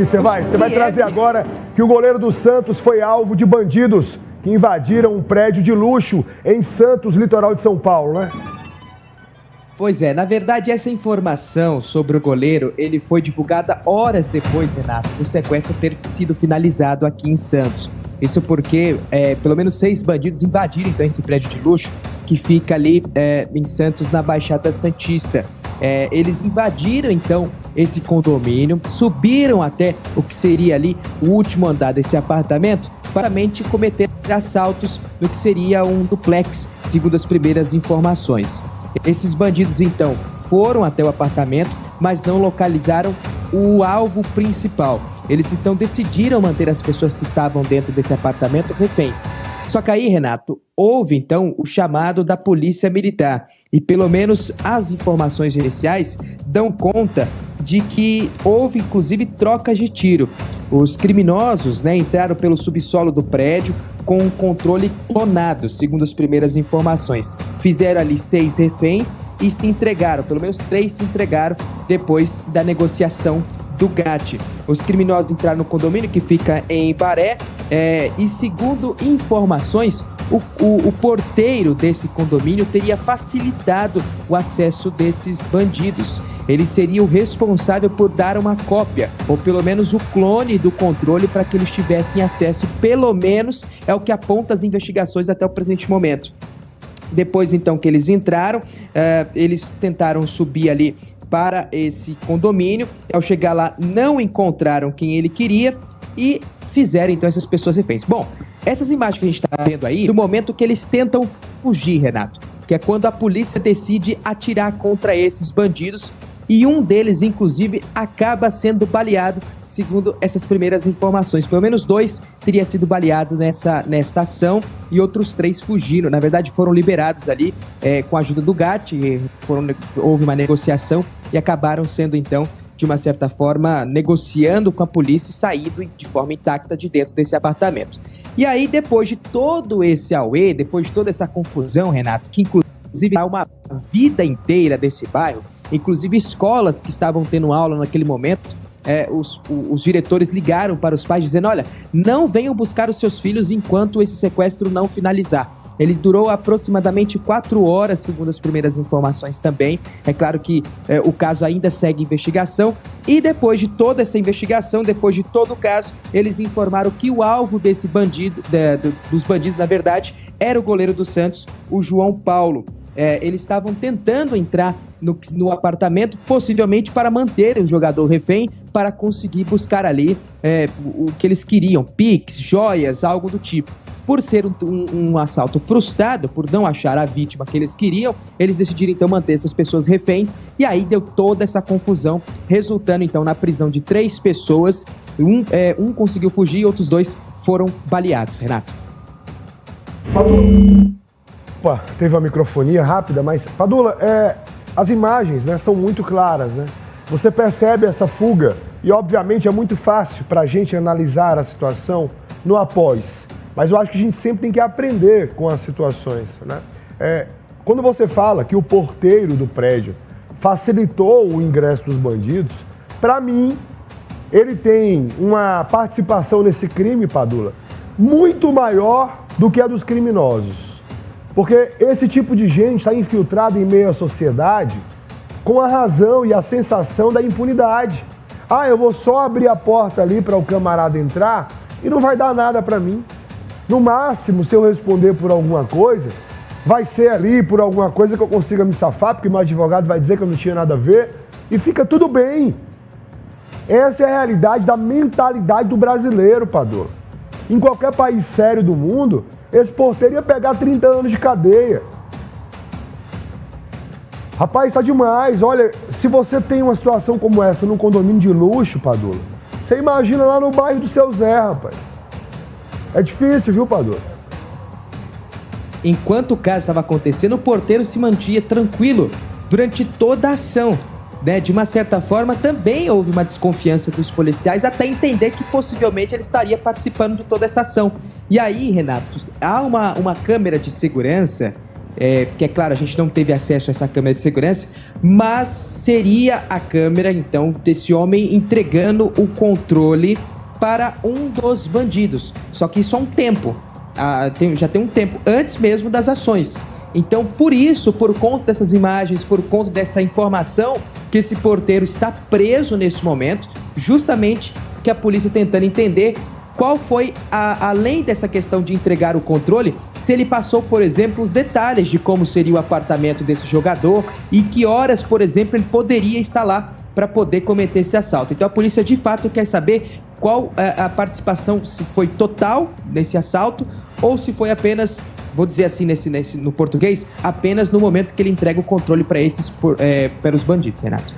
Você vai trazer agora que o goleiro do Santos foi alvo de bandidos que invadiram um prédio de luxo em Santos, litoral de São Paulo, né? Pois é, na verdade essa informação sobre o goleiro, ele foi divulgada horas depois, Renato, do sequestro ter sido finalizado aqui em Santos. Isso porque pelo menos 6 bandidos invadiram então esse prédio de luxo que fica ali em Santos, na Baixada Santista. Eles invadiram então esse condomínio, subiram até o que seria ali o último andar desse apartamento para cometer assaltos no que seria um duplex, segundo as primeiras informações. Esses bandidos então foram até o apartamento, mas não localizaram o alvo principal. Eles então decidiram manter as pessoas que estavam dentro desse apartamento reféns. Só que aí, Renato, houve então o chamado da Polícia Militar e pelo menos as informações iniciais dão conta de que houve inclusive trocas de tiro. Os criminosos entraram pelo subsolo do prédio com um controle clonado, segundo as primeiras informações. Fizeram ali 6 reféns e se entregaram, pelo menos 3 se entregaram depois da negociação do GAT. Os criminosos entraram no condomínio que fica em Baré e, segundo informações, o porteiro desse condomínio teria facilitado o acesso desses bandidos. Ele seria o responsável por dar uma cópia, ou pelo menos o clone do controle para que eles tivessem acesso, pelo menos é o que aponta as investigações até o presente momento. Depois então que eles entraram, eles tentaram subir ali para esse condomínio. Ao chegar lá, não encontraram quem ele queria e fizeram então essas pessoas reféns. Bom, essas imagens que a gente está vendo aí, do momento que eles tentam fugir, Renato, que é quando a polícia decide atirar contra esses bandidos e um deles, inclusive, acaba sendo baleado, segundo essas primeiras informações. Pelo menos 2 teria sido baleado nesta ação e outros 3 fugiram. Na verdade, foram liberados ali com a ajuda do GAT, houve uma negociação e acabaram sendo, então, de uma certa forma, negociando com a polícia e saído de forma intacta de dentro desse apartamento. E aí, depois de todo esse auê, depois de toda essa confusão, Renato, que inclusive há uma vida inteira desse bairro, inclusive escolas que estavam tendo aula naquele momento, os diretores ligaram para os pais dizendo: olha, não venham buscar os seus filhos enquanto esse sequestro não finalizar. Ele durou aproximadamente 4 horas, segundo as primeiras informações também. É claro que o caso ainda segue investigação. E depois de toda essa investigação, depois de todo o caso, eles informaram que o alvo desse bandido, dos bandidos, na verdade, era o goleiro do Santos, o João Paulo. Eles estavam tentando entrar no apartamento, possivelmente para manter o jogador refém, para conseguir buscar ali o que eles queriam, Pix, joias, algo do tipo. Por ser um assalto frustrado, por não achar a vítima que eles queriam, eles decidiram então manter essas pessoas reféns e aí deu toda essa confusão, resultando então na prisão de 3 pessoas. Um conseguiu fugir e outros 2 foram baleados, Renato. Opa, teve uma microfonia rápida, mas, Padula, as imagens são muito claras, né? Você percebe essa fuga e, obviamente, é muito fácil para a gente analisar a situação no após. Mas eu acho que a gente sempre tem que aprender com as situações, né? Quando você fala que o porteiro do prédio facilitou o ingresso dos bandidos, para mim, ele tem uma participação nesse crime, Padula, muito maior do que a dos criminosos. Porque esse tipo de gente está infiltrado em meio à sociedade com a razão e a sensação da impunidade. Eu vou só abrir a porta ali para o camarada entrar e não vai dar nada para mim. No máximo, se eu responder por alguma coisa, vai ser ali por alguma coisa que eu consiga me safar, porque meu advogado vai dizer que eu não tinha nada a ver, e fica tudo bem. Essa é a realidade da mentalidade do brasileiro, Padula. Em qualquer país sério do mundo, esse porteiro ia pegar 30 anos de cadeia. Rapaz, tá demais. Olha, se você tem uma situação como essa num condomínio de luxo, Padula, você imagina lá no bairro do Seu Zé, rapaz. É difícil, viu, Padula? Enquanto o caso estava acontecendo, o porteiro se mantinha tranquilo durante toda a ação. De uma certa forma, também houve uma desconfiança dos policiais até entender que possivelmente ele estaria participando de toda essa ação. E aí, Renato, há uma câmera de segurança porque é claro, a gente não teve acesso a essa câmera de segurança, mas seria a câmera, então, desse homem entregando o controle para um dos bandidos. Só que isso há um tempo, já tem um tempo, antes mesmo das ações. Então, por isso, por conta dessas imagens, por conta dessa informação, que esse porteiro está preso nesse momento, justamente que a polícia tentando entender qual foi, além dessa questão de entregar o controle, se ele passou, por exemplo, os detalhes de como seria o apartamento desse jogador e que horas, por exemplo, ele poderia estar lá para poder cometer esse assalto. Então a polícia de fato quer saber qual a participação, se foi total nesse assalto ou se foi apenas, vou dizer assim no português, apenas no momento que ele entrega o controle para os bandidos, Renato.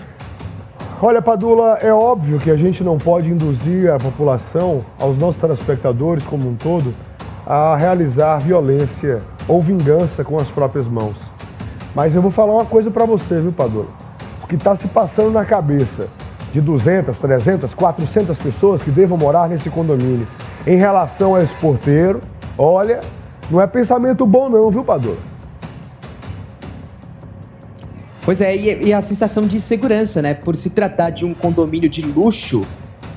Olha, Padula, é óbvio que a gente não pode induzir a população, aos nossos telespectadores como um todo, a realizar violência ou vingança com as próprias mãos. Mas eu vou falar uma coisa para você, viu, Padula? O que está se passando na cabeça de 200, 300, 400 pessoas que devam morar nesse condomínio em relação a esse porteiro, olha, não é pensamento bom não, viu, Padula? Pois é, e a sensação de insegurança, né? Por se tratar de um condomínio de luxo,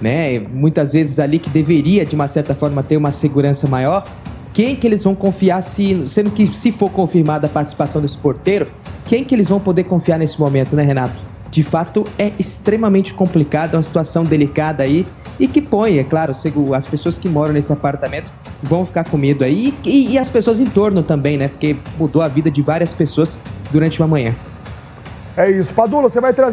né? Muitas vezes ali que deveria, de uma certa forma, ter uma segurança maior. Quem que eles vão confiar, sendo que se for confirmada a participação desse porteiro, quem que eles vão poder confiar nesse momento, né, Renato? De fato, é extremamente complicado, é uma situação delicada aí e que põe, é claro, as pessoas que moram nesse apartamento vão ficar com medo aí e as pessoas em torno também, né? Porque mudou a vida de várias pessoas durante uma manhã. É isso. Padula, você vai trazer